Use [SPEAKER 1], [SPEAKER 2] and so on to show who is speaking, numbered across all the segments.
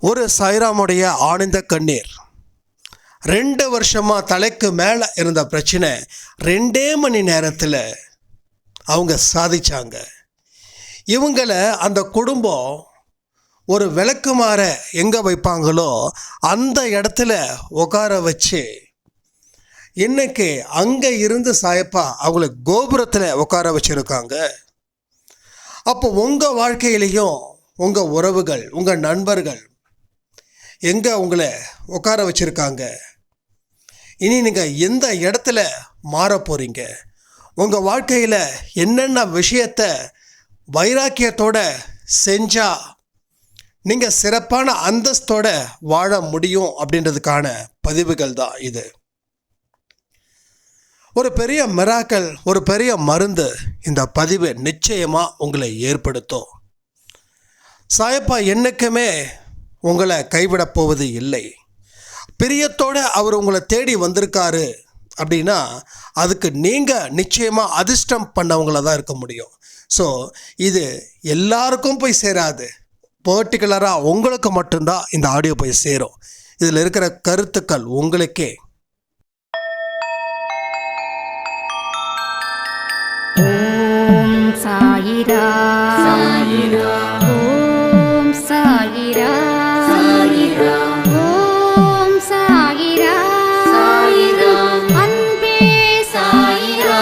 [SPEAKER 1] ஒரு சாய்ராமுடைய ஆனந்த கண்ணீர். 2 வருஷமாக தலைக்கு மேலே இருந்த பிரச்சனை 2 மணி நேரத்தில் அவங்க சாதிச்சாங்க. இவங்களை அந்த குடும்பம் ஒரு விளக்குமாற எங்கே வைப்பாங்களோ அந்த இடத்துல உட்கார வச்சு இன்னைக்கு அங்கே இருந்து சாயப்பா அவங்கள கோபுரத்தில் உட்கார வச்சுருக்காங்க. அப்போ உங்கள் வாழ்க்கையிலையும் உங்கள் உறவுகள், உங்கள் நண்பர்கள் எங்கே உங்களை உட்கார வச்சுருக்காங்க? இனி நீங்கள் எந்த இடத்துல மாற போகிறீங்க? உங்கள் வாழ்க்கையில் என்னென்ன விஷயத்தை வைராக்கியத்தோட செஞ்சால் நீங்கள் சிறப்பான அந்தஸ்தோட வாழ முடியும் அப்படின்றதுக்கான பதிவுகள் தான் இது. ஒரு பெரிய மிராக்கல், ஒரு பெரிய மருந்து இந்த பதிவு நிச்சயமாக உங்களை ஏற்படுத்தும். சாயப்பா என்னைக்குமே உங்களை கைவிடப் போவது இல்லை. பிரியத்தோடு அவர் உங்களை தேடி வந்திருக்காரு அப்படின்னா அதுக்கு நீங்கள் நிச்சயமாக அதிர்ஷ்டம் பண்ணவங்கள தான் இருக்க முடியும். ஸோ இது எல்லாருக்கும் போய் சேராது, பர்டிகுலராக உங்களுக்கு மட்டும்தான் இந்த ஆடியோ போய் சேரும். இதில் இருக்கிற கருத்துக்கள் உங்களுக்கே.
[SPEAKER 2] ஓம் சாயிரா சாயிரா, ஓம் சாயிரா சாயிரா, ஓம் சாயிரா சாயிரா, அன்பே சாயிரா,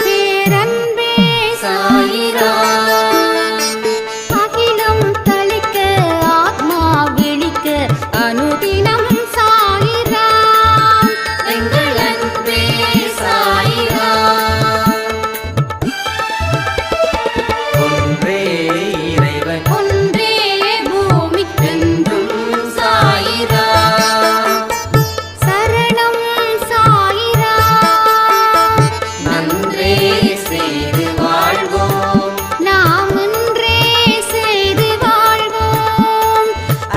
[SPEAKER 2] பேரன்பே சாயிரா, அகிலம் தளிக்க ஆத்மா விழிக்க அனுதினம் சாயிரா, எங்கள் அன்பே சாயிரா. ஒன்றே பூமிக்கென்றும் சாயிரா, சரணம் சாயிரா, நன்றே செய்து வாழ்வோம், நாம் ஒன்றே செய்து வாழ்வோம்,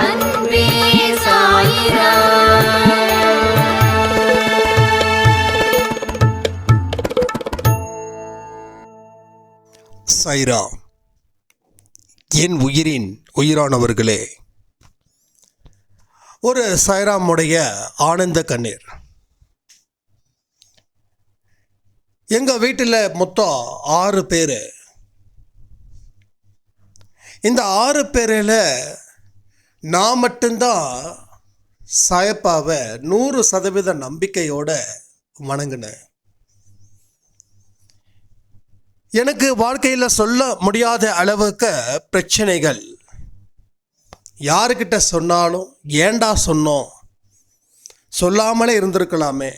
[SPEAKER 2] அன்பே சாயிரா.
[SPEAKER 1] சாய்ரா, என் உயிரின் உயிரானவர்களே, ஒரு சாய்ராமுடைய ஆனந்த கண்ணீர். எங்கள் வீட்டில் மொத்தம் 6 பேர். இந்த 6 பேரில் நான் மட்டும்தான் சாயப்பாவை 100% நம்பிக்கையோடு வணங்கினேன். எனக்கு வாழ்க்கையில் சொல்ல முடியாத அளவுக்கு பிரச்சனைகள். யாருக்கிட்ட சொன்னாலும் ஏண்டா சொன்னோம், சொல்லாமலே இருந்திருக்கலாமே.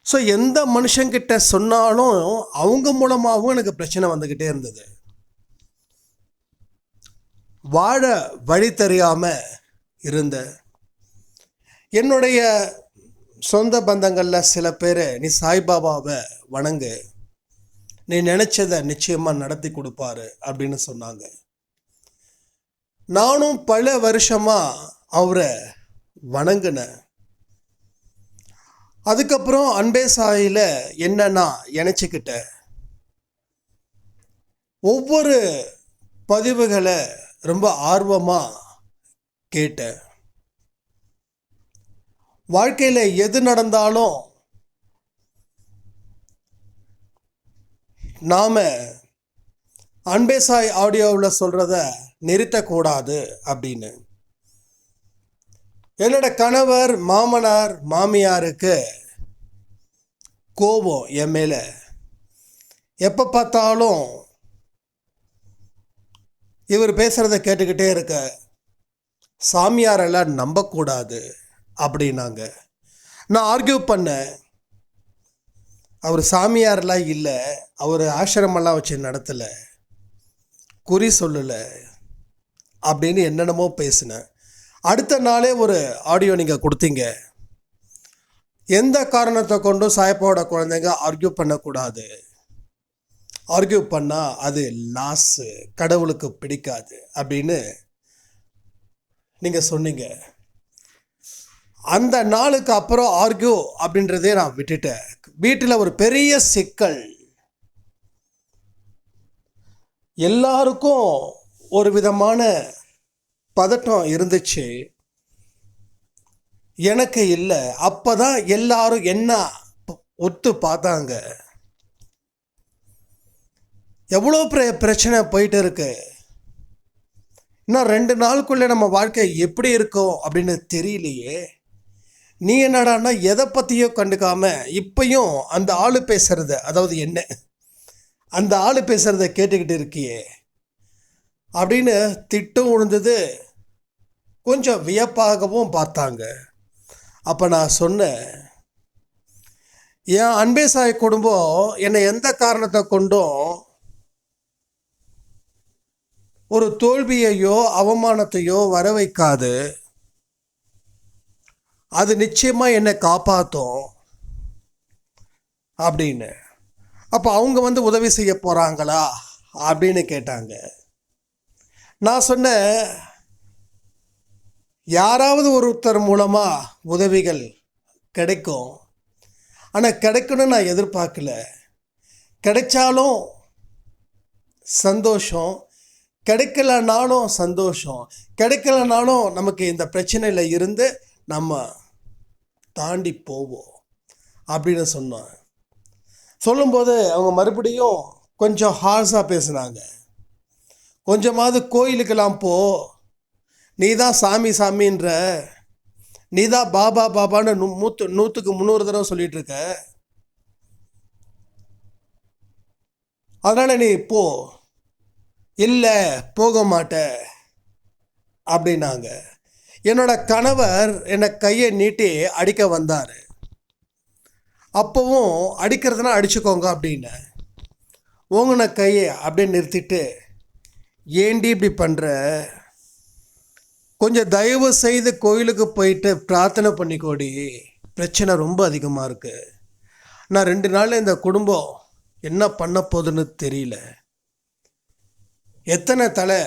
[SPEAKER 1] ஸோ எந்த மனுஷங்கிட்ட சொன்னாலும் அவங்க மூலமாகவும் எனக்கு பிரச்சனை வந்துக்கிட்டே இருந்தது. வாழ வழி தெரியாமல் இருந்த என்னுடைய சொந்த பந்தங்களில் சில பேர், நீ சாய்பாபாவை வணங்கு, நீ நினச்சதை நிச்சயமாக நடத்தி கொடுப்பாரு அப்படின்னு சொன்னாங்க. நானும் பல வருஷமாக அவரை வணங்கினேன். அதுக்கப்புறம் அன்பே சாயில என்னன்னா இணைச்சிக்கிட்டேன். ஒவ்வொரு பதிவுகளை ரொம்ப ஆர்வமாக கேட்டேன். வாழ்க்கையில் எது நடந்தாலும் நாம் அன்பே சாய் ஆடியோவில் சொல்கிறத நிறுத்தக்கூடாது அப்படின்னு. என்னோட கணவர், மாமனார், மாமியாருக்கு கோபம் என் மேலே. எப்போ பார்த்தாலும் இவர் பேசுகிறத கேட்டுக்கிட்டே இருக்க, சாமியாரெல்லாம் நம்பக்கூடாது அப்படின்னாங்க. நான் ஆர்கியூ பண்ணேன். அவர் சாமியாரெல்லாம் இல்லை, அவர் ஆசிரமெல்லாம் வச்சு நடத்தலை, குறி சொல்லலை அப்படின்னு என்னென்னமோ பேசினேன். அடுத்த நாளே ஒரு ஆடியோ நீங்கள் கொடுத்தீங்க, எந்த காரணத்தை கொண்டும் சாயப்பாவோட குழந்தைங்க ஆர்கியூ பண்ணக்கூடாது, ஆர்கியூ பண்ணால் அது லாஸு, கடவுளுக்கு பிடிக்காது அப்படின்னு நீங்கள் சொன்னீங்க. அந்த நாளுக்கு அப்புறம் ஆர்கியூ அப்படின்றதே நான் விட்டுட்டேன். வீட்டில் ஒரு பெரிய சிக்கல். எல்லாருக்கும் ஒரு விதமான பதட்டம் இருந்துச்சு. எனக்கு இல்லை. அப்போ தான் எல்லாரும் என்ன ஒத்து பார்த்தாங்க. எவ்வளோ பிரச்சனை போயிட்டு இருக்கு. இன்னும் 2 நாளுக்குள்ளே நம்ம வாழ்க்கை எப்படி இருக்கும் அப்படின்னு தெரியலையே. நீ என்னடான்னா எதை பற்றியோ கண்டுக்காம இப்பயும் அந்த ஆள் பேசுகிறத, அதாவது என்ன அந்த ஆள் பேசுகிறத கேட்டுக்கிட்டு இருக்கியே அப்படின்னு திட்டம் விழுந்தது. கொஞ்சம் வியப்பாகவும் பார்த்தாங்க. அப்போ நான் சொன்னேன், என் அன்பே சாய் குடும்பம் என்னை எந்த காரணத்தை கொண்டும் ஒரு தோல்வியையோ அவமானத்தையோ வர வைக்காது. அது நிச்சயமாக என்னை காப்பாற்றும் அப்படின்னு. அப்போ அவங்க உதவி செய்ய போகிறாங்களா அப்படின்னு கேட்டாங்க. நான் சொன்னேன், யாராவது ஒருத்தர் மூலமாக உதவிகள் கிடைக்கும். ஆனால் கிடைக்கணும்னு நான் எதிர்பார்க்கல. கிடைச்சாலும் சந்தோஷம், கிடைக்கலனாலும் சந்தோஷம். கிடைக்கலனாலும் நமக்கு இந்த பிரச்சனையில் இருந்து நம்ம தாண்டி போவோம் அப்படின்னு சொன்னோம். சொல்லும்போது அவங்க மறுபடியும் கொஞ்சம் ஹார்ஸாக பேசுனாங்க. கொஞ்சமாவது கோயிலுக்கெல்லாம் போ, நீ தான் சாமி சாமின்ற, நீ தான் பாபா பாபான்னு 100க்கு 300 தடவை சொல்லிட்டு இருக்க. அதனால் நீ போ. இல்லை, போக மாட்ட அப்படின்னாங்க. என்னோட கணவர் என்னை கையை நீட்டி அடிக்க வந்தார். அப்போவும் அடிக்கிறதுனா அடிச்சுக்கோங்க அப்படின்னு ஓங்கின கையை அப்படியே நிறுத்திட்டு, ஏண்டி இப்படி பண்ணுற, கொஞ்சம் தயவு செய்து கோயிலுக்கு போயிட்டு பிரார்த்தனை பண்ணிக்கோடி, பிரச்சனை ரொம்ப அதிகமாக இருக்குது. நான் 2 நாளில் இந்த குடும்பம் என்ன பண்ண போகுதுன்னு தெரியல. எத்தனை தலை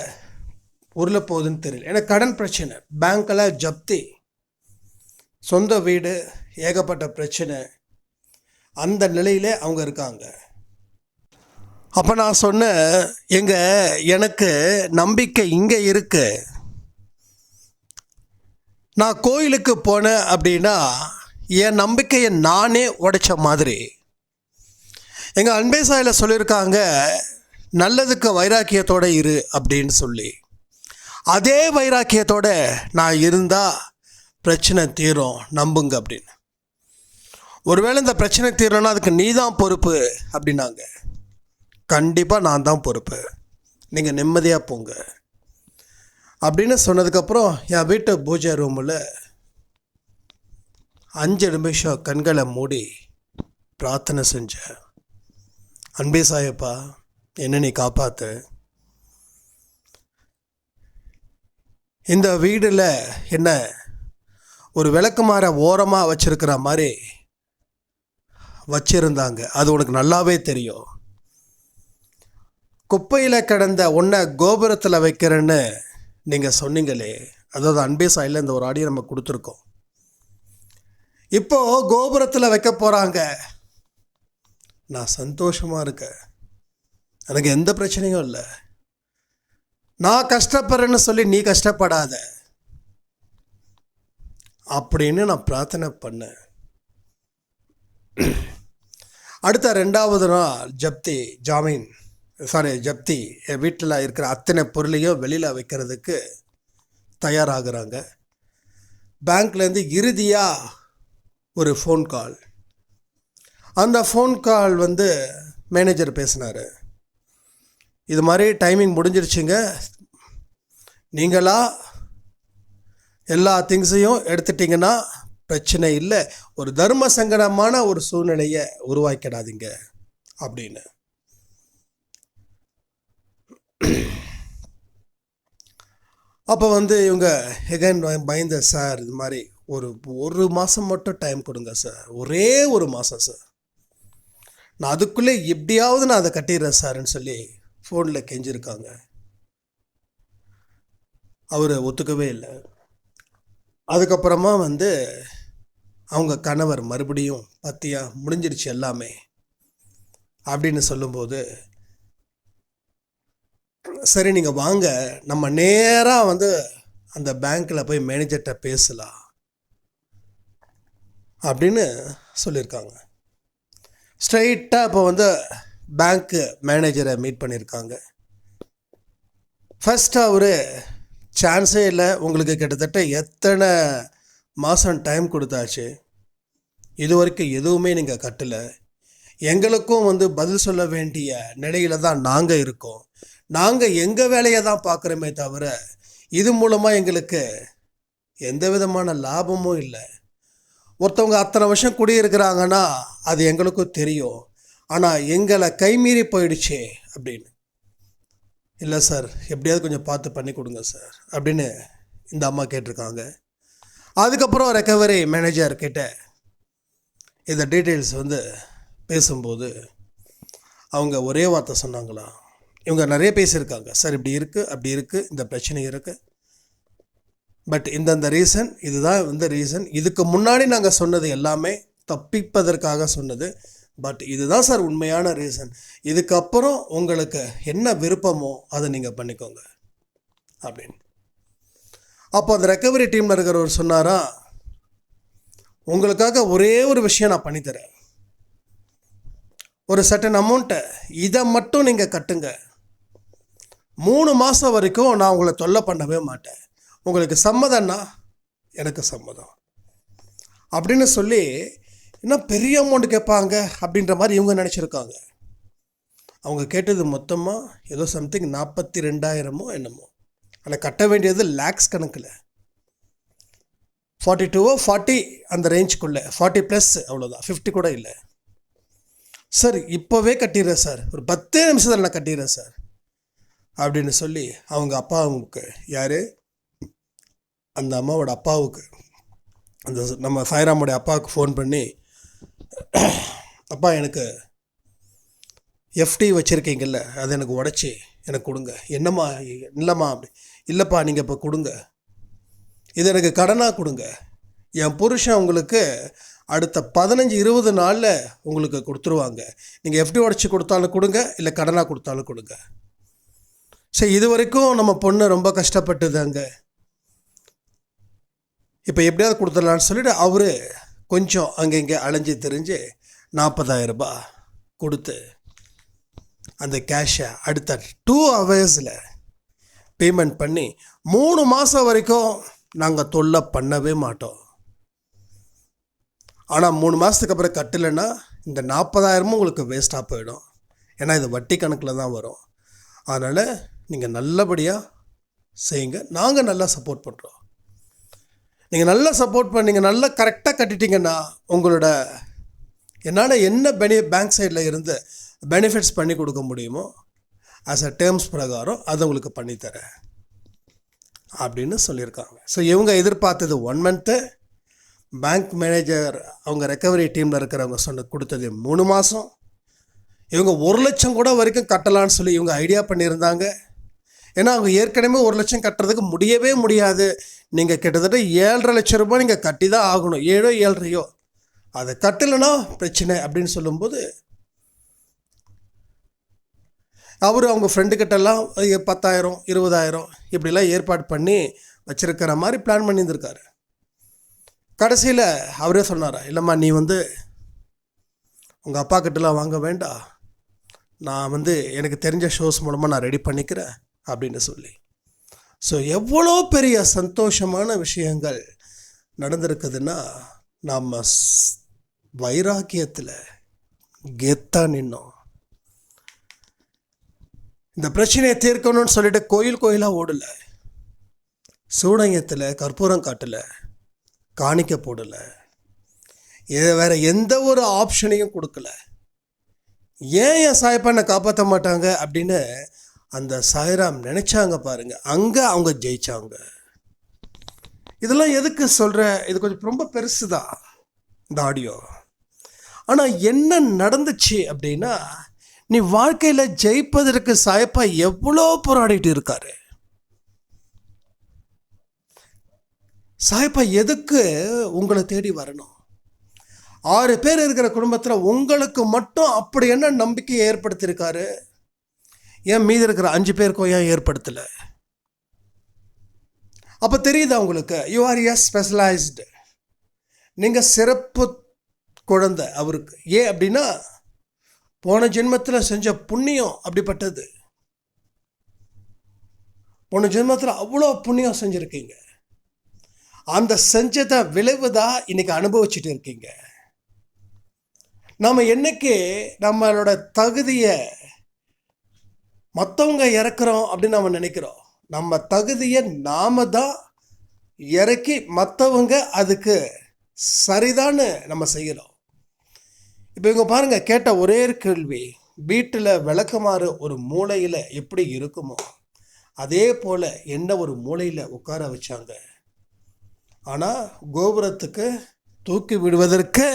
[SPEAKER 1] உருள போகுதுன்னு தெரியல. எனக்கு கடன் பிரச்சனை, பேங்க்கில் ஜப்தி, சொந்த வீடு, ஏகப்பட்ட பிரச்சனை. அந்த நிலையில் அவங்க இருக்காங்க. அப்போ நான் சொன்னேன், எனக்கு நம்பிக்கை இங்கே இருக்கு. நான் கோயிலுக்கு போனேன் அப்படின்னா என் நம்பிக்கையை நானே உடைச்ச மாதிரி. எங்கள் அன்பே சாயில் சொல்லியிருக்காங்க, நல்லதுக்கு வைராக்கியத்தோடு இரு அப்படின்னு சொல்லி. அதே வைராக்கியத்தோடு நான் இருந்தால் பிரச்சனை தீரும், நம்புங்க அப்படின்னு. ஒருவேளை இந்த பிரச்சனை தீரணும்னா அதுக்கு நீ தான் பொறுப்பு அப்படின்னாங்க. கண்டிப்பாக நான் தான் பொறுப்பு, நீங்கள் நிம்மதியாக போங்க அப்படின்னு சொன்னதுக்கப்புறம் என் வீட்டு பூஜை ரூமில் 5 நிமிஷம் கண்களை மூடி பிரார்த்தனை செஞ்சேன். அன்பே சாயப்பா, என்ன நீ காப்பாற்று. இந்த வீடில் என்ன ஒரு விளக்குமாற ஓரமாக வச்சிருக்கிற மாதிரி வச்சிருந்தாங்க. அது உனக்கு நல்லாவே தெரியும். குப்பையில் கிடந்த ஒன்றை கோபுரத்தில் வைக்கிறேன்னு நீங்கள் சொன்னீங்களே, அதாவது அன்பே சாயில் இந்த ஒரு ஆடியோ நம்ம கொடுத்துருக்கோம். இப்போது கோபுரத்தில் வைக்க போகிறாங்க. நான் சந்தோஷமாக இருக்கேன், எனக்கு எந்த பிரச்சனையும் இல்லை. நான் கஷ்டப்படுறேன்னு சொல்லி நீ கஷ்டப்படாத அப்படின்னு நான் பிரார்த்தனை பண்ணேன். அடுத்த 2வது நாள் ஜப்தி என் வீட்டில் இருக்கிற அத்தனை பொருளையும் வெளியில் வைக்கிறதுக்கு தயாராகிறாங்க. பேங்க்லேருந்து இறுதியாக ஒரு ஃபோன் கால். அந்த ஃபோன் கால் மேனேஜர் பேசினார். இது மாதிரி டைமிங் முடிஞ்சிருச்சுங்க, நீங்களா எல்லா திங்ஸையும் எடுத்துட்டிங்கன்னா பிரச்சனை இல்லை, ஒரு தர்ம சங்கடமான ஒரு சூழ்நிலையை உருவாக்கிடாதீங்க அப்படின்னு. அப்போ இவங்க எகைன் பயந்த, சார் இது மாதிரி ஒரு மாதம் மட்டும் டைம் கொடுங்க சார், ஒரே ஒரு மாதம் சார், நான் அதுக்குள்ளே எப்படியாவது நான் அதை கட்டிடுறேன் சார்ன்னு சொல்லி ஃபோனில் கெஞ்சிருக்காங்க. அவர் ஒத்துக்கவே இல்லை. அதுக்கப்புறமா அவங்க கணவர் மறுபடியும் பத்தியா முடிஞ்சிருச்சு எல்லாமே அப்படின்னு சொல்லும்போது, சரி நீங்கள் வாங்க, நம்ம நேராக அந்த பேங்க்கில் போய் மேனேஜர்கிட்ட பேசலாம் அப்படின்னு சொல்லியிருக்காங்க. ஸ்ட்ரைட்டாக இப்போ வந்து பேங்க்கு மேனேஜரை மீட் பண்ணியிருக்காங்க. ஃபஸ்ட்டு அவர் சான்ஸே இல்லை, உங்களுக்கு கிட்டத்தட்ட எத்தனை மாதம் டைம் கொடுத்தாச்சு, இது வரைக்கும் எதுவுமே நீங்கள் கட்டலை, எங்களுக்கும் வந்து பதில் சொல்ல வேண்டிய நிலையில தான் நாங்கள் இருக்கோம், நாங்கள் எங்கள் வேலையை தான் பார்க்குறோமே தவிர இது மூலமாக எங்களுக்கு எந்த விதமான லாபமும் இல்லை. ஒருத்தவங்க அத்தனை வருஷம் குடியிருக்கிறாங்கன்னா அது எங்களுக்கும் தெரியும், ஆனால் எங்களை கைமீறி போயிடுச்சு அப்படின்னு. இல்லை சார், எப்படியாவது கொஞ்சம் பார்த்து பண்ணி கொடுங்க சார் அப்படின்னு இந்த அம்மா கேட்டிருக்காங்க. அதுக்கப்புறம் ரெக்கவரி மேனேஜர் கிட்ட இந்த டீட்டெயில்ஸ் வந்து பேசும்போது அவங்க ஒரே வார்த்தை சொன்னாங்களா, இவங்க நிறைய பேசியிருக்காங்க சார், இப்படி இருக்குது அப்படி இருக்குது, இந்த பிரச்சனை இருக்குது, பட் இந்தந்த ரீசன், இதுதான் இந்த ரீசன், இதுக்கு முன்னாடி நாங்கள் சொன்னது எல்லாமே தப்பிப்பதற்காக சொன்னது, பட் இதுதான் சார் உண்மையான ரீசன், இதுக்கப்புறம் உங்களுக்கு என்ன விருப்பமோ அதை நீங்கள் பண்ணிக்கோங்க அப்படின்னு. அப்போ அந்த ரெக்கவரி டீமில் இருக்கிறவர் சொன்னாரா, உங்களுக்காக ஒரே ஒரு விஷயம் நான் பண்ணித்தரேன், ஒரு சர்டன் அமௌண்ட்டை இதை மட்டும் நீங்கள் கட்டுங்க, 3 மாதம் வரைக்கும் நான் உங்களை தொல்லை பண்ணவே மாட்டேன், உங்களுக்கு சம்மதம்னா எனக்கு சம்மதம் அப்படின்னு சொல்லி, இன்னும் பெரிய அமௌண்ட் கேட்பாங்க அப்படின்ற மாதிரி இவங்க நினச்சிருக்காங்க. அவங்க கேட்டது மொத்தமாக ஏதோ சம்திங் 42,000 என்னமோ, ஆனால் கட்ட வேண்டியது லேக்ஸ் கணக்கில், 42 40 அந்த ரேஞ்சுக்குள்ளே, 40+ அவ்வளோதான், 50 கூட இல்லை. சார் இப்போவே கட்டிடுறேன் சார், ஒரு 10 நிமிஷத்தில் நான் கட்டிடுறேன் சார் அப்படின்னு சொல்லி அவங்க அப்பாவுக்கு, யார் அந்த அம்மாவோட அப்பாவுக்கு, அந்த நம்ம சாய்ராமுடைய அப்பாவுக்கு ஃபோன் பண்ணி, அப்பா எனக்கு எஃப்டி வச்சுருக்கீங்கல்ல அதை எனக்கு உடச்சி எனக்கு கொடுங்க. என்னம்மா, இல்லைம்மா அப்படி இல்லைப்பா, நீங்கள் இப்போ கொடுங்க, இது எனக்கு கடனாக கொடுங்க, என் புருஷன் உங்களுக்கு அடுத்த 15-20 நாளில் உங்களுக்கு கொடுத்துருவாங்க, நீங்கள் எஃப்டி உடச்சி கொடுத்தாலும் கொடுங்க, இல்லை கடனாக கொடுத்தாலும் கொடுங்க. சரி, இது வரைக்கும் நம்ம பொண்ணு ரொம்ப கஷ்டப்பட்டுதாங்க, இப்போ எப்படியாவது கொடுத்துடலான்னு சொல்லிட்டு அவர் கொஞ்சம் அங்கே இங்கே அலைஞ்சி தெரிஞ்சு 40,000 ரூபாய் கொடுத்து அந்த கேஷை அடுத்த 2 ஹவர்ஸில் பேமெண்ட் பண்ணி 3 மாதம் வரைக்கும் நாங்கள் தொல்லை பண்ணவே மாட்டோம். ஆனால் 3 மாதத்துக்கு அப்புறம் கட்டலைன்னா இந்த 40,000 உங்களுக்கு வேஸ்ட்டாக போயிடும், ஏன்னா இது வட்டி கணக்கில் தான் வரும். அதனால் நீங்கள் நல்லபடியாக செய்யுங்க, நாங்கள் நல்லா சப்போர்ட் பண்ணுறோம். நீங்கள் நல்லா சப்போர்ட் பண்ணீங்க, நல்லா கரெக்டாக கட்டிட்டீங்கன்னா உங்களோட என்னால் என்ன பேங்க் சைடில் இருந்து பெனிஃபிட்ஸ் பண்ணி கொடுக்க முடியுமோ ஆஸ் அ டேர்ம்ஸ் பிரகாரம் அதை உங்களுக்கு பண்ணித்தரேன் அப்படின்னு சொல்லியிருக்காங்க. ஸோ இவங்க எதிர்பார்த்தது 1 மந்த்து, பேங்க் மேனேஜர் அவங்க ரெக்கவரி டீமில் இருக்கிறவங்க கொடுத்தது 3 மாதம். இவங்க 1 லட்சம் கூட வரைக்கும் கட்டலான்னு சொல்லி இவங்க ஐடியா பண்ணியிருந்தாங்க. ஏன்னா அவங்க ஏற்கனவே 1 லட்சம் கட்டுறதுக்கு முடியவே முடியாது, நீங்கள் கிட்டத்தட்ட 7.5 லட்சம் ரூபாய் நீங்கள் கட்டி தான் ஆகணும், 7 7.5 அதை கட்டலைன்னா பிரச்சனை அப்படின்னு சொல்லும்போது அவர் அவங்க ஃப்ரெண்டுக்கிட்டெல்லாம் 10,000 20,000 இப்படிலாம் ஏற்பாடு பண்ணி வச்சுருக்கிற மாதிரி பிளான் பண்ணியிருந்திருக்காரு. கடைசியில் அவரே சொன்னாரா, இல்லைம்மா நீ வந்து உங்கள் அப்பா கிட்டலாம் வாங்க வேண்டாம், நான் எனக்கு தெரிஞ்ச ஷோஸ் மூலமாக நான் ரெடி பண்ணிக்கிறேன் அப்படின்னு சொல்லி. ஸோ எவ்வளோ பெரிய சந்தோஷமான விஷயங்கள் நடந்திருக்குதுன்னா, நாம் வைராக்கியத்தில் கெத்தா நின்னோம். இந்த பிரச்சனையை தீர்க்கணும்னு சொல்லிட்டு கோயிலாக ஓடலை, சூடயத்தில் கற்பூரம் காட்டலை, காணிக்க போடலை, வேறு எந்த ஒரு ஆப்ஷனையும் கொடுக்கல. ஏன் என் சாயப்பானை காப்பாற்ற மாட்டாங்க அப்படின்னு அந்த சாய்ராம் நினச்சாங்க பாருங்க, அங்கே அவங்க ஜெயிச்சாங்க. இதெல்லாம் எதுக்கு சொல்கிறேன், இது கொஞ்சம் ரொம்ப பெருசு தான் இந்த ஆடியோ. ஆனால் என்ன நடந்துச்சு அப்படின்னா, நீ வாழ்க்கையில் ஜெயிப்பதற்கு சாயப்பா எவ்வளோ போராடிட்டு இருக்காரு. சாயப்பா எதுக்கு உங்களை தேடி வரணும்? 6 பேர் இருக்கிற குடும்பத்தில் உங்களுக்கு மட்டும் அப்படி என்ன நம்பிக்கையை ஏற்படுத்தியிருக்காரு, ஏன் மீதி இருக்கிற 5 பேருக்கும் ஏன் ஏற்படுத்தலை? அப்போ தெரியுதா உங்களுக்கு, யூ ஆர் எ ஸ்பெஷலைஸ்டு, நீங்கள் சிறப்பு குழந்தை அவருக்கு. ஏன் அப்படின்னா போன ஜென்மத்தில் செஞ்ச புண்ணியம் அப்படிப்பட்டது. போன ஜென்மத்தில் அவ்வளோ புண்ணியம் செஞ்சுருக்கீங்க. அந்த செஞ்சதை விளைவு தான் இன்னைக்கு அனுபவிச்சுட்டு இருக்கீங்க. நம்ம என்னைக்கு நம்மளோட தகுதியை மற்றவங்க இறக்குறோம் அப்படின்னு நம்ம நினைக்கிறோம், நம்ம தகுதியை நாம தான் இறக்கி மற்றவங்க அதுக்கு சரிதான்னு நம்ம செய்கிறோம். இப்போ இவங்க பாருங்க, கேட்ட ஒரே கேள்வி, வீட்டில் விளக்குமாறு ஒரு மூலையில் எப்படி இருக்குமோ அதே போல் என்ன ஒரு மூலையில் உட்கார வச்சாங்க. ஆனால் கோபுரத்துக்கு தூக்கி விடுவதற்கு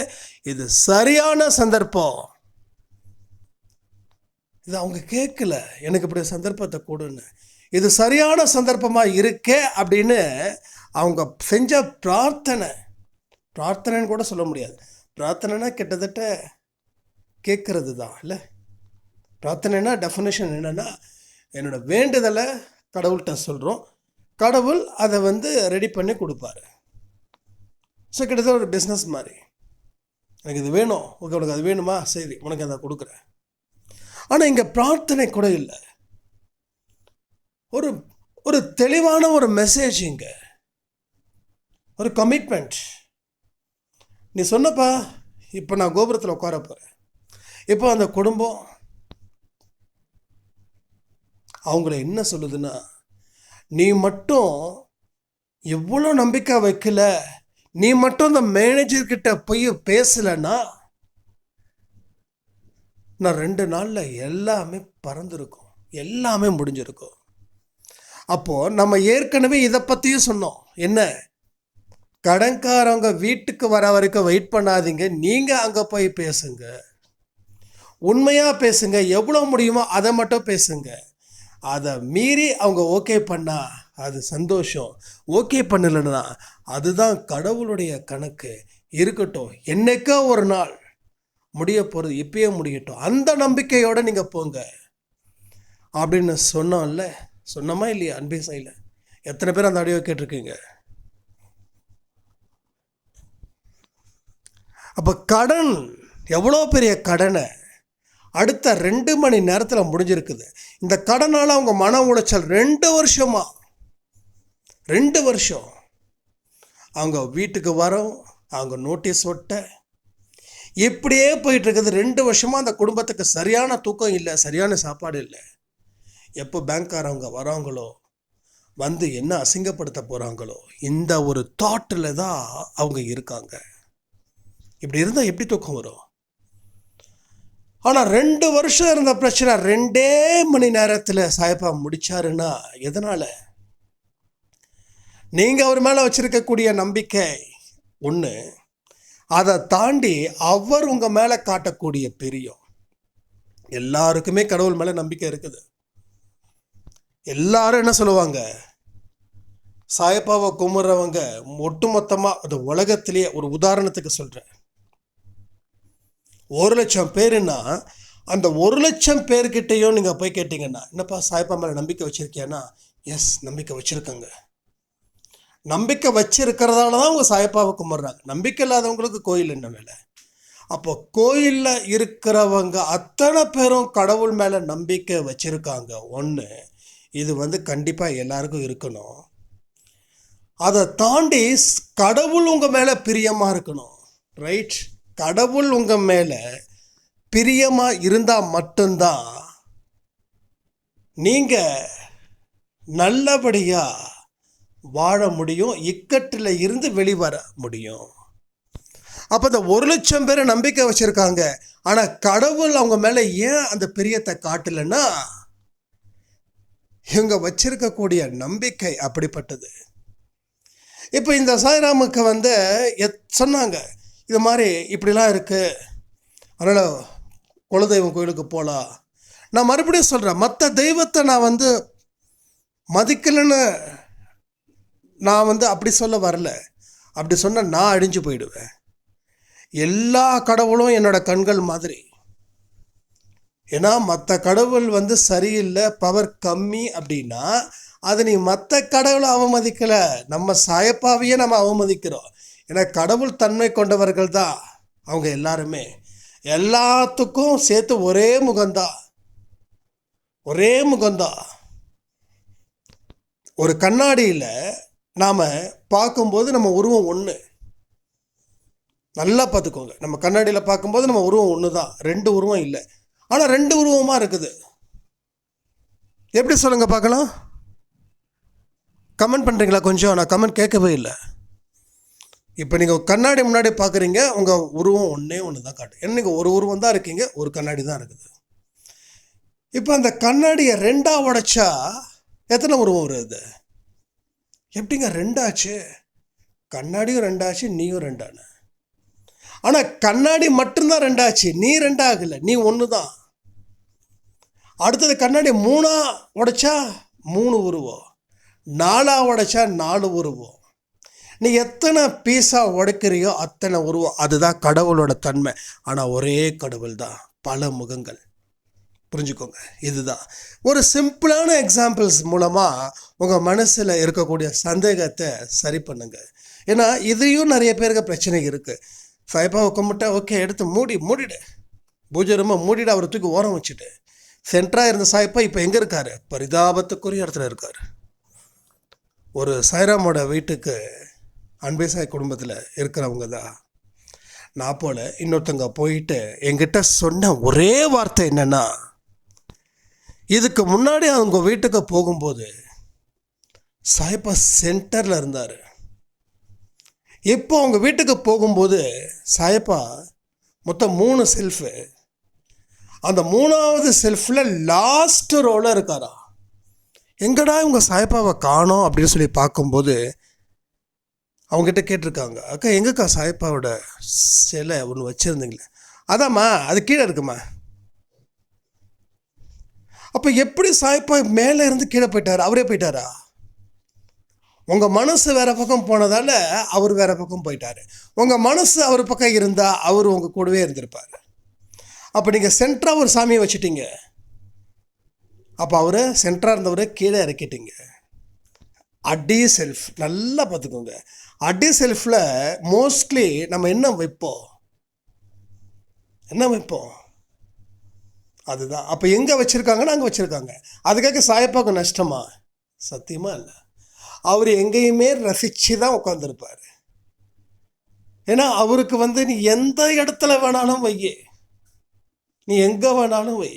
[SPEAKER 1] இது சரியான சந்தர்ப்பம். இது அவங்க கேட்கல, எனக்கு இப்படி சந்தர்ப்பத்தை கொடுன்னு. இது சரியான சந்தர்ப்பமாக இருக்கே அப்படின்னு அவங்க செஞ்ச பிரார்த்தனைன்னு கூட சொல்ல முடியாது. பிரார்த்தனைனா கிட்டத்தட்ட கேட்கறது தான் இல்லை. பிரார்த்தனைனா டெஃபினேஷன் என்னென்னா, என்னோட வேண்டுதலை கடவுள்கிட்ட சொல்கிறோம், கடவுள் அதை ரெடி பண்ணி கொடுப்பாரு. ஸோ கிட்டத்தட்ட ஒரு பிஸ்னஸ் மாதிரி. எனக்கு இது வேணும், ஓகே உனக்கு அது வேணுமா, சரி உனக்கு அதை கொடுக்குறேன். ஆனால் இங்கே பிரார்த்தனை கூட இல்லை, ஒரு ஒரு தெளிவான ஒரு மெசேஜ், இங்கே ஒரு கமிட்மெண்ட். நீ சொன்னப்பா, இப்போ நான் கோபுரத்தில் உட்கார போகிறேன். இப்போ அந்த குடும்பம் அவங்கள என்ன சொல்லுதுன்னா, நீ மட்டும் எவ்வளோ நம்பிக்கை வைக்கல, நீ மட்டும் அந்த மேனேஜர்கிட்ட போய் பேசலைன்னா நான் 2 நாளில் எல்லாமே பறந்துருக்கும், எல்லாமே முடிஞ்சிருக்கும். அப்போது நம்ம ஏற்கனவே இதை பற்றியும் சொன்னோம். என்ன, கடன்காரவங்க வீட்டுக்கு வர வரைக்கும் வெயிட் பண்ணாதீங்க, நீங்கள் அங்கே போய் பேசுங்க, உண்மையாக பேசுங்க, எவ்வளோ முடியுமோ அதை மட்டும் பேசுங்க. அதை மீறி அவங்க ஓகே பண்ணா அது சந்தோஷம், ஓகே பண்ணலைன்னா அதுதான் கடவுளுடைய கணக்கு. இருக்கட்டும், என்னைக்கோ ஒரு நாள் முடிய போகிறது, இப்பயே முடியட்டும், அந்த நம்பிக்கையோடு நீங்கள் போங்க அப்படின்னு சொன்னோம்ல. சொன்னோமா இல்லையா அன்பே சாயில? எத்தனை பேர் அந்த ஆடியோ கேட்டிருக்கீங்க? அப்போ கடன், எவ்வளோ பெரிய கடனை அடுத்த 2 மணி நேரத்தில் முடிஞ்சிருக்குது. இந்த கடனால் அவங்க மன உளைச்சல் 2 வருஷம் அவங்க வீட்டுக்கு வரோம், அவங்க நோட்டீஸ் ஒட்ட இப்படியே போயிட்டுருக்குது. 2 வருஷமாக அந்த குடும்பத்துக்கு சரியான தூக்கம் இல்லை, சரியான சாப்பாடு இல்லை. எப்போ பேங்க்காரவங்க வராங்களோ, என்ன அசிங்கப்படுத்த போகிறாங்களோ, இந்த ஒரு தாட்டில் தான் அவங்க இருக்காங்க. இப்படி இருந்தால் எப்படி தூக்கம் வரும்? ஆனால் 2 வருஷம் இருந்த பிரச்சனை 2 மணி நேரத்தில் சாயப்பா முடிச்சாருன்னா எதனால்? நீங்கள் அவர் மேலே வச்சிருக்கக்கூடிய நம்பிக்கை ஒன்று, அதை தாண்டி அவர் உங்கள் மேலே காட்டக்கூடிய பிரியம். எல்லாருக்குமே கடவுள் மேலே நம்பிக்கை இருக்குது. எல்லாரும் என்ன சொல்லுவாங்க, சாயப்பாவை கும்பிட்றவங்க ஒட்டுமொத்தமாக, அது உலகத்திலேயே ஒரு உதாரணத்துக்கு சொல்கிறேன், 1,00,000 பேருன்னா அந்த 1,00,000 பேர்கிட்டையும் நீங்கள் போய் கேட்டிங்கன்னா, என்னப்பா சாயப்பா மேலே நம்பிக்கை வச்சுருக்கியானா, எஸ் நம்பிக்கை வச்சுருக்கங்க. நம்பிக்கை வச்சிருக்கிறதால தான் அவங்க சாயப்பாவை கும்பிட்றாங்க. நம்பிக்கை இல்லாதவங்களுக்கு கோயில் என்ன வேலை? அப்போ கோயிலில் இருக்கிறவங்க அத்தனை பேரும் கடவுள் மேலே நம்பிக்கை வச்சுருக்காங்க. ஒன்று, இது கண்டிப்பாக எல்லாருக்கும் இருக்கணும். அதை தாண்டி கடவுள் உங்கள் மேலே பிரியமாக இருக்கணும். ரைட்? கடவுள் உங்கள் மேலே பிரியமாக இருந்தால் மட்டும்தான் நீங்கள் நல்லபடியாக வாழ முடியும், இக்கட்டில் இருந்து வெளிவர முடியும். அப்போ இந்த 1,00,000 பேரை நம்பிக்கை வச்சுருக்காங்க, ஆனால் கடவுள் அவங்க மேலே ஏன் அந்த பிரியத்தை காட்டலைன்னா, இவங்க வச்சிருக்கக்கூடிய நம்பிக்கை அப்படிப்பட்டது. இப்போ இந்த சாய்ராமுக்கு சொன்னாங்க, இது மாதிரி இப்படிலாம் இருக்குது, அதனால் குலதெய்வம் கோயிலுக்கு போகலாம். நான் மறுபடியும் சொல்கிறேன், மற்ற தெய்வத்தை நான் மதிக்கலைன்னு நான் அப்படி சொல்ல வரல. அப்படி சொன்னால் நான் அழிஞ்சு போயிடுவேன். எல்லா கடவுளும் என்னோட கண்கள் மாதிரி. ஏன்னா மற்ற கடவுள் சரியில்லை, பவர் கம்மி அப்படின்னா அது நீ மற்ற கடவுளை அவமதிக்கலை, நம்ம சாயப்பாவையே நம்ம அவமதிக்கிறோம். ஏன்னா கடவுள் தன்மை கொண்டவர்கள் தான் அவங்க எல்லாருமே. எல்லாத்துக்கும் சேர்த்து ஒரே முகம்தான், ஒரே முகம்தான். ஒரு கண்ணாடியில் நாம் பார்க்கும்போது நம்ம உருவம் ஒன்று. நல்லா பார்த்துக்கோங்க, நம்ம கண்ணாடியில் பார்க்கும்போது நம்ம உருவம் ஒன்று தான், ரெண்டு உருவம் இல்லை. ஆனால் ரெண்டு உருவமாக இருக்குது. எப்படி சொல்லுங்கள் பார்க்கலாம்? கமெண்ட் பண்ணுறீங்களா கொஞ்சம்? நான் கமெண்ட் கேட்கவே இல்லை. இப்போ நீங்கள் கண்ணாடி முன்னாடி பார்க்குறீங்க, உங்கள் உருவம் ஒன்றே ஒன்று தான் காட்டு. ஏன்னா நீங்கள் ஒரு உருவம் தான் இருக்கீங்க, ஒரு கண்ணாடி தான் இருக்குது. இப்போ அந்த கண்ணாடியை ரெண்டாக உடைச்சா எத்தனை உருவம் வருது? எப்படிங்க ரெண்டாச்சு? கண்ணாடியும் ரெண்டாச்சு, நீயும் ரெண்டான. ஆனால் கண்ணாடி மட்டும்தான் ரெண்டாச்சு, நீ ரெண்டாகலை, நீ ஒன்று தான். அடுத்தது கண்ணாடி மூணா உடைச்சா 3 உருவம், 4 உடைச்சா 4 உருவம். நீ எத்தனை பீஸாக உடைக்கிறியோ அத்தனை உருவம். அதுதான் கடவுளோட தன்மை. ஆனால் ஒரே கடவுள் தான், பல முகங்கள். புரிஞ்சுக்கோங்க. இதுதான் ஒரு சிம்பிளான எக்ஸாம்பிள்ஸ் மூலமாக உங்கள் மனசில் இருக்கக்கூடிய சந்தேகத்தை சரி பண்ணுங்க. ஏன்னா இதையும் நிறைய பேருக்கு பிரச்சனை இருக்குது. சாய்பாவை கும்பிட்டா ஓகே, எடுத்து மூடிடு, பூஜை ரூமை மூடிடு, அவரை தூக்கி ஓரம் வச்சுட்டு. சென்டராக இருந்த சாய்ப்பா இப்போ எங்கே இருக்கார்? பரிதாபத்துக்குரிய இடத்துல இருக்கார். ஒரு சாய்ராமோட வீட்டுக்கு அன்பே சாய் குடும்பத்தில் இருக்கிறவங்க தான் நான் போல் இன்னொருத்தங்க போயிட்டு என்கிட்ட சொன்ன ஒரே வார்த்தை என்னென்னா, இதுக்கு முன்னாடி அவங்க வீட்டுக்கு போகும்போது சாய்ப்பா சென்டரில் இருந்தார். இப்போ அவங்க வீட்டுக்கு போகும்போது சாய்ப்பா மொத்தம் 3 செல்ஃபு, அந்த 3வது செல்ஃபில் லாஸ்ட் ரோவில் இருக்காரா. எங்கடா இவங்க சாய்ப்பாவை காணோம் அப்படின்னு சொல்லி பார்க்கும்போது அவங்ககிட்ட கேட்டிருக்காங்க, அக்கா எங்கக்கா சாய்ப்பாவோட சிலை ஒன்று வச்சுருந்தீங்களே? அதாம்மா, அது கீழே இருக்குமா. அப்போ எப்படி சாய்ப்பா மேலே இருந்து கீழே போயிட்டார்? அவரே போயிட்டாரா? உங்கள் மனசு வேறு பக்கம் போனதால் அவர் வேறு பக்கம் போயிட்டார். உங்கள் மனசு அவர் பக்கம் இருந்தால் அவர் உங்கள் கூடவே இருந்திருப்பார். அப்போ நீங்கள் சென்டராக ஒரு சாமியை வச்சுட்டீங்க, அப்போ அவரை சென்டராக இருந்தவரை கீழே இறக்கிட்டீங்க. அடி செல்ஃப் நல்லா பார்த்துக்கோங்க. அடி செல்ஃபில் மோஸ்ட்லி நம்ம என்ன வைப்போம்? அதுதான். அப்போ எங்கே வச்சுருக்காங்கன்னா அங்கே வச்சுருக்காங்க. அதுக்காக சாயப்பாவுக்கு நஷ்டமா? சத்தியமாக இல்லை. அவர் எங்கேயுமே ரசித்து தான் உட்காந்துருப்பார். ஏன்னா அவருக்கு நீ எந்த இடத்துல வேணாலும் வை, நீ எங்கே வேணாலும் வை,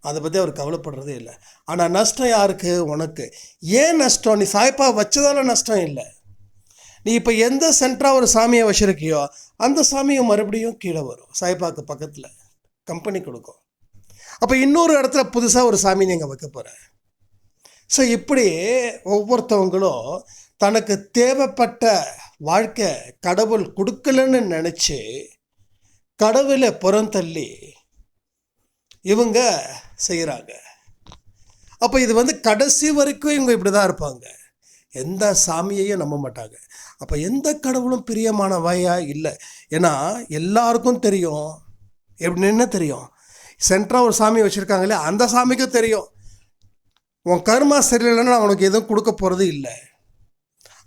[SPEAKER 1] அதை பற்றி அவர் கவலைப்படுறதே இல்லை. ஆனால் நஷ்டம் யாருக்கு? உனக்கு. ஏன் நஷ்டம்? நீ சாய்ப்பா வச்சதால நஷ்டம் இல்லை. நீ இப்போ எந்த சென்டராக ஒரு சாமியை வச்சுருக்கியோ அந்த சாமியை மறுபடியும் கீழே வரும், சாய்ப்பாக்கு பக்கத்தில் கம்பெனி கொடுக்கும். அப்போ இன்னொரு இடத்துல புதுசாக ஒரு சாமி நீங்கள் வைக்க போகிற. ஸோ இப்படி ஒவ்வொருத்தவங்களும் தனக்கு தேவைப்பட்ட வாழ்க்கை கடவுள் கொடுக்கலன்னு நினச்சி கடவுளை புறந்தள்ளி இவங்க செய்கிறாங்க. அப்போ இது கடைசி வரைக்கும் இவங்க இப்படி தான் இருப்பாங்க, எந்த சாமியையும் நம்ப மாட்டாங்க. அப்போ எந்த கடவுளும் பிரியமானவையா இல்லை. ஏன்னா எல்லாருக்கும் தெரியும், எப்படின்னு தெரியும், சென்டராக ஒரு சாமி வச்சுருக்காங்களே அந்த சாமிக்கும் தெரியும் உன் கர்மா சரியில்லைன்னா நான் உனக்கு எதுவும் கொடுக்க போகிறது இல்லை,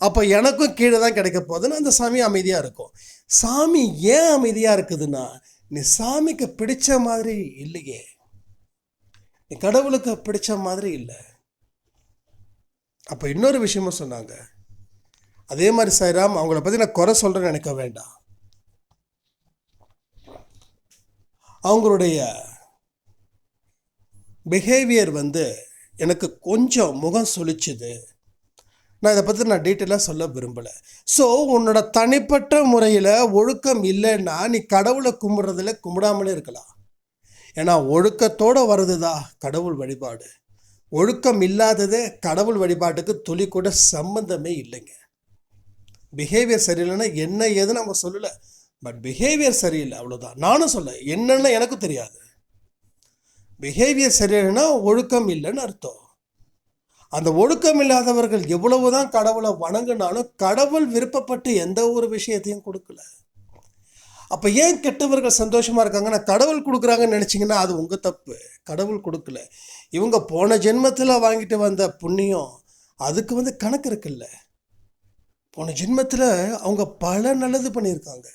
[SPEAKER 1] அப்போ எனக்கும் கீழே தான் கிடைக்க போகுதுன்னு அந்த சாமி அமைதியாக இருக்கும். சாமி ஏன் அமைதியாக இருக்குதுன்னா, நீ சாமிக்கு பிடிச்ச மாதிரி இல்லையே, நீ கடவுளுக்கு பிடிச்ச மாதிரி இல்லை. அப்போ இன்னொரு விஷயமும் சொன்னாங்க, அதே மாதிரி சாய்ராம் அவங்கள பற்றி நான் குறை சொல்கிறேன்னு நினைக்க வேண்டாம். அவங்களுடைய பிஹேவியர் எனக்கு கொஞ்சம் முகம் சொலிச்சுது. நான் இதை பற்றி டீட்டெயிலாக சொல்ல விரும்பலை. ஸோ உன்னோட தனிப்பட்ட முறையில் ஒழுக்கம் இல்லைன்னா நீ கடவுளை கும்பிட்றதில்ல, கும்பிடாமலே இருக்கலாம். ஏன்னா ஒழுக்கத்தோடு வருதுதா கடவுள் வழிபாடு. ஒழுக்கம் இல்லாததே கடவுள் வழிபாட்டுக்கு துளி கூட சம்பந்தமே இல்லைங்க. பிஹேவியர் சரியில்லைன்னா என்ன ஏதுன்னு நம்ம சொல்லலை, பட் பிஹேவியர் சரியில்லை அவ்வளோதான். நானும் சொல்ல என்னென்னு எனக்கு தெரியாது. பிஹேவியர் சரியில்லைன்னா ஒழுக்கம் இல்லைன்னு அர்த்தம். அந்த ஒழுக்கம் இல்லாதவர்கள் எவ்வளவுதான் கடவுளை வணங்கினாலும் கடவுள் விருப்பப்பட்டு எந்த ஒரு விஷயத்தையும் கொடுக்கல. அப்போ ஏன் கெட்டவர்கள் சந்தோஷமாக இருக்காங்கன்னா கடவுள் கொடுக்குறாங்கன்னு நினச்சிங்கன்னா அது உங்கள் தப்பு. கடவுள் கொடுக்கல. இவங்க போன ஜென்மத்தில் வாங்கிட்டு வந்த புண்ணியம் அதுக்கு கணக்கு இருக்குல்ல. போன ஜென்மத்தில் அவங்க பல நல்லது பண்ணியிருக்காங்க,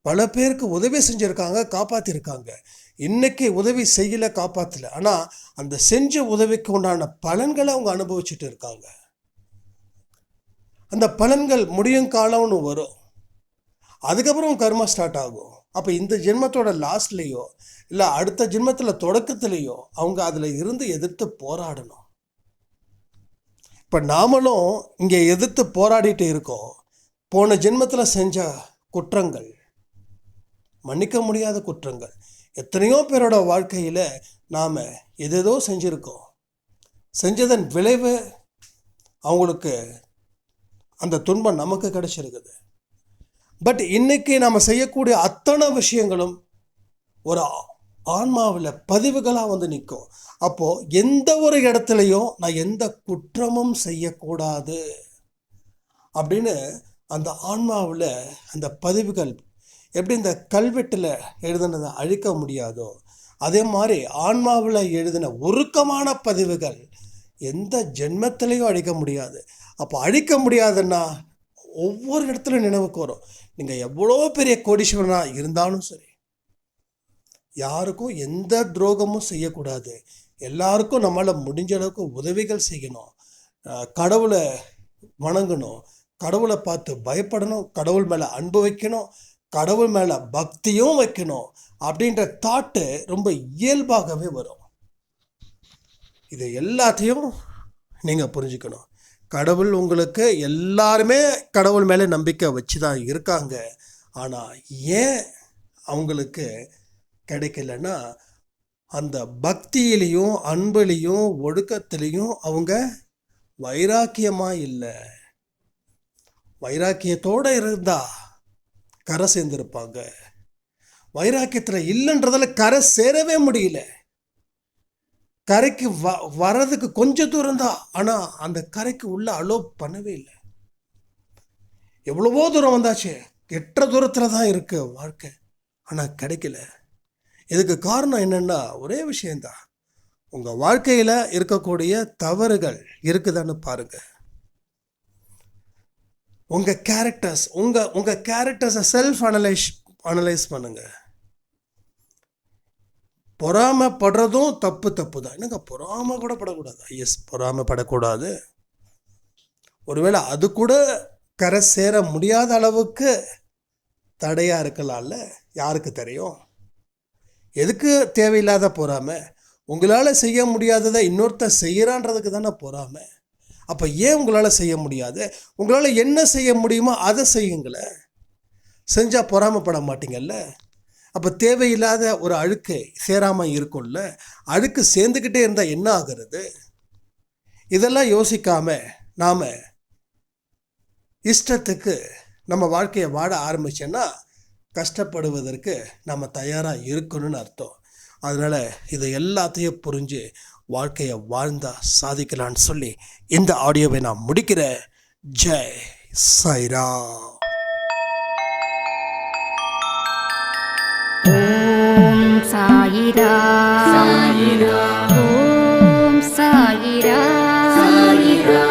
[SPEAKER 1] பல பேருக்கு உதவி செஞ்சுருக்காங்க, காப்பாற்றிருக்காங்க. இன்னைக்கு உதவி செய்யலை, காப்பாற்றலை, ஆனால் அந்த செஞ்ச உதவிக்கு உண்டான பலன்களை அவங்க அனுபவிச்சுட்டு இருக்காங்க. அந்த பலன்கள் முடியும் காலம்னு வரும், அதுக்கப்புறம் கர்மா ஸ்டார்ட் ஆகும். அப்போ இந்த ஜென்மத்தோட லாஸ்ட்லேயோ இல்லை அடுத்த ஜென்மத்தில் தொடக்கத்துலேயோ அவங்க அதில் இருந்து எதிர்த்து போராடணும். இப்போ நாமளும் இங்கே எதிர்த்து போராடிட்டு இருக்கோம். போன ஜென்மத்தில் செஞ்ச குற்றங்கள், மன்னிக்க முடியாத குற்றங்கள், எத்தனையோ பேரோட வாழ்க்கையில் நாம் எதேதோ செஞ்சுருக்கோம். செஞ்சதன் விளைவு அவங்களுக்கு அந்த துன்பம் நமக்கு கிடைச்சிருக்குது. பட் இன்னைக்கு நாம் செய்யக்கூடிய அத்தனை விஷயங்களும் ஒரு ஆன்மாவில் பதிவுகளாக நிற்கும். அப்போது எந்த ஒரு இடத்துலையும் நான் எந்த குற்றமும் செய்யக்கூடாது அப்படின்னு அந்த ஆன்மாவில் அந்த பதிவுகள் எப்படி இந்த கல்வெட்டில் எழுதினதை அழிக்க முடியாதோ, அதே மாதிரி ஆன்மாவில் எழுதின உருக்கமான பதிவுகள் எந்த ஜென்மத்திலையும் அழிக்க முடியாது. அப்போ அழிக்க முடியாதுன்னா ஒவ்வொரு இடத்துலையும் நினைவுக்கு வரும். நீங்கள் எவ்வளோ பெரிய கோடீஸ்வரனாக இருந்தாலும் சரி, யாருக்கும் எந்த துரோகமும் செய்யக்கூடாது. எல்லாருக்கும் நம்மளால் முடிஞ்ச அளவுக்கு உதவிகள் செய்யணும், கடவுளை வணங்கணும், கடவுளை பார்த்து பயப்படணும், கடவுள் மேலே அன்பு வைக்கணும், கடவுள் மேலே பக்தியும் வைக்கணும் அப்படின்ற தாட்டு ரொம்ப இயல்பாகவே வரும். இது எல்லாத்தையும் நீங்கள் புரிஞ்சுக்கணும். கடவுள் உங்களுக்கு எல்லாருமே கடவுள் மேலே நம்பிக்கை வச்சு தான் இருக்காங்க. ஆனால் ஏன் அவங்களுக்கு கிடைக்கலன்னா அந்த பக்தியிலையும் அன்புலையும் ஒழுக்கத்திலையும் அவங்க வைராக்கியமாக இல்லை. வைராக்கியத்தோடு இருந்தால் கரை சேர்ந்துருப்பாங்க. வைராக்கியத்தில் இல்லைன்றதில் கரை சேரவே முடியல. கரைக்கு வர்றதுக்கு கொஞ்சம் தூரம் தான், ஆனால் அந்த கரைக்கு உள்ள அலோவ் பண்ணவே இல்லை. எவ்வளவோ தூரம் வந்தாச்சு, எட்ட தூரத்தில் தான் இருக்கு வாழ்க்கை, ஆனால் கிடைக்கல. இதுக்கு காரணம் என்னென்னா ஒரே விஷயந்தான், உங்கள் வாழ்க்கையில் இருக்கக்கூடிய தவறுகள் இருக்குதான்னு பாருங்கள். உங்கள் கேரக்டர்ஸ் உங்கள் கேரக்டர்ஸை செல்ஃப் அனலைஸ் பண்ணுங்கள். பொறாமைப்படுறதும் தப்பு தான். என்னங்க பொறாமை கூட படக்கூடாது? எஸ், பொறாமைப்படக்கூடாது. ஒருவேளை அது கூட கரை சேர முடியாத அளவுக்கு தடையாக இருக்கலாம்ல, யாருக்கு தெரியும்? எதுக்கு தேவையில்லாத பொறாமை? உங்களால் செய்ய முடியாததை இன்னொருத்தர் செய்கிறான்றதுக்கு தானே பொறாமை. அப்போ ஏன் உங்களால் செய்ய முடியாது? உங்களால் என்ன செய்ய முடியுமோ அதை செய்யுங்களேன். செஞ்சால் பொறாமைப்பட மாட்டீங்கல்ல. அப்போ தேவையில்லாத ஒரு அழுக்கு சேராமல் இருக்கும்ல, அழுக்கு சேர்ந்துக்கிட்டே இருந்தால் என்ன ஆகிறது? இதெல்லாம் யோசிக்காமல் நாம் இஷ்டத்துக்கு நம்ம வாழ்க்கையை வாழ ஆரம்பிச்சோன்னா கஷ்டப்படுவதற்கு நம்ம தயாராக இருக்கணும்னு அர்த்தம். அதனால் இதை எல்லாத்தையும் புரிஞ்சு வாழ்க்கையை வாழ்ந்தா சாதிக்கலான்னு சொல்லி இந்த ஆடியோவை நான் முடிக்கிறேன். ஜெய் சாய்ராம்.
[SPEAKER 2] ஓம் சாயிரா சாயிரா, ஓம் சாயிரா சாயிரா.